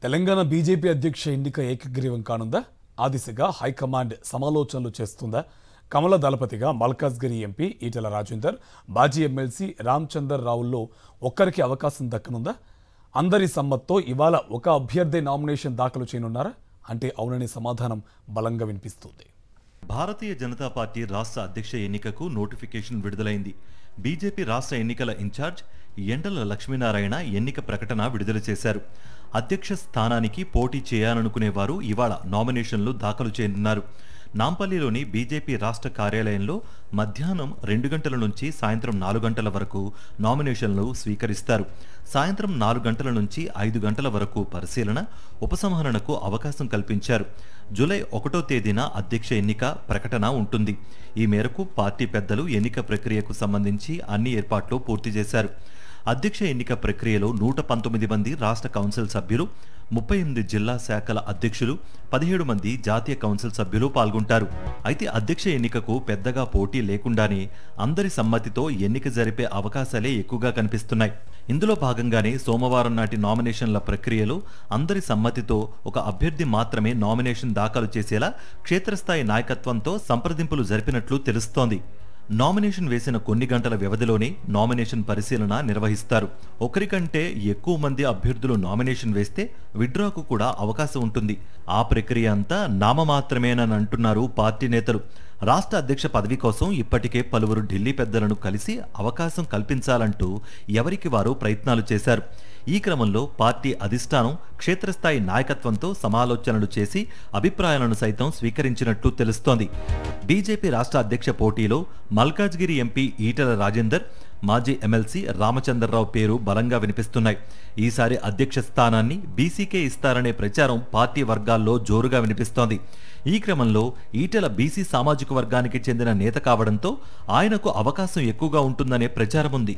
Telangana BJP అధ్యక్ష ఎన్నిక ఏకగ్రీవం కానుందా? ఆ దిశగా హైకమాండ్ సమాలోచనలు చేస్తుందా? కమల దళపతిగా మల్కాజ్గిరి ఎంపీ ఈటెల రాజేందర్, మాజీ ఎమ్మెల్సీ రామచందర్ రావుల్లో ఒక్కరికి అవకాశం దక్కనుందా? అందరి సమ్మత్తో ఇవాళ ఒక అభ్యర్థి నామినేషన్ దాఖలు చేయనున్నారా అంటే అవుననే సమాధానం బలంగా వినిపిస్తుంది. భారతీయ జనతా పార్టీ రాష్ట్ర అధ్యక్ష ఎన్నికకు నోటిఫికేషన్ విడుదలైంది. బీజేపీ రాష్ట్ర ఎన్నికల ఇన్ఛార్జ్ ఎండల లక్ష్మీనారాయణ ఎన్నిక ప్రకటన విడుదల చేశారు. అధ్యక్ష స్థానానికి పోటీ చేయాలనుకునేవారు ఇవాళ నామినేషన్లు దాఖలు చేయనున్నారు. నాంపల్లిలోని బీజేపీ రాష్ట్ర కార్యాలయంలో మధ్యాహ్నం 2 గంటల నుంచి సాయంత్రం 4 గంటల వరకు నామినేషన్లు స్వీకరిస్తారు. సాయంత్రం 4 గంటల నుంచి 5 గంటల వరకు పరిశీలన, ఉపసంహరణకు అవకాశం కల్పించారు. జూలై 1వ తేదీన అధ్యక్ష ఎన్నిక ప్రకటన ఉంటుంది. ఈ మేరకు పార్టీ పెద్దలు ఎన్నిక ప్రక్రియకు సంబంధించి అన్ని ఏర్పాట్లు పూర్తి చేశారు. అధ్యక్ష ఎన్నిక ప్రక్రియలో 119 మంది రాష్ట్ర కౌన్సిల్ సభ్యులు, 38 జిల్లా శాఖల అధ్యక్షులు, 17 మంది జాతీయ కౌన్సిల్ సభ్యులు పాల్గొంటారు. అయితే అధ్యక్ష ఎన్నికకు పెద్దగా పోటీ లేకుండానే అందరి సమ్మతితో ఎన్నిక జరిపే అవకాశాలే ఎక్కువగా కనిపిస్తున్నాయి. ఇందులో భాగంగానే సోమవారం నాటి నామినేషన్ల ప్రక్రియలో అందరి సమ్మతితో ఒక అభ్యర్థి మాత్రమే నామినేషన్ దాఖలు చేసేలా క్షేత్రస్థాయి నాయకత్వంతో సంప్రదింపులు జరిపినట్లు తెలుస్తోంది. నామినేషన్ వేసిన కొన్ని గంటల వ్యవధిలోనే నామినేషన్ పరిశీలన నిర్వహిస్తారు. ఒకరికంటే ఎక్కువ మంది అభ్యర్థులు నామినేషన్ వేస్తే విత్డ్రాకు కూడా అవకాశం ఉంటుంది. ఆ ప్రక్రియ అంతా నామమాత్రమేనని అంటున్నారు పార్టీ నేతలు. రాష్ట్ర అధ్యక్ష పదవి కోసం ఇప్పటికే పలువురు ఢిల్లీ పెద్దలను కలిసి అవకాశం కల్పించాలంటూ ఎవరికి వారు ప్రయత్నాలు చేశారు. ఈ క్రమంలో పార్టీ అధిష్టానం క్షేత్రస్థాయి నాయకత్వంతో సమాలోచనలు చేసి అభిప్రాయాలను సైతం స్వీకరించినట్లు తెలుస్తోంది. బీజేపీ రాష్ట్ర అధ్యక్ష పోటీలో మల్కాజ్గిరి ఎంపీ ఈటెల రాజేందర్, మాజీ ఎమ్మెల్సీ రామచంద్రరావు పేరు బలంగా వినిపిస్తున్నాయి. ఈసారి అధ్యక్ష స్థానాన్ని బీసీకే ఇస్తారనే ప్రచారం పార్టీ వర్గాల్లో జోరుగా వినిపిస్తోంది. ఈ క్రమంలో ఈటెల బీసీ సామాజిక వర్గానికి చెందిన నేత కావడంతో ఆయనకు అవకాశం ఎక్కువగా ఉంటుందనే ప్రచారం ఉంది.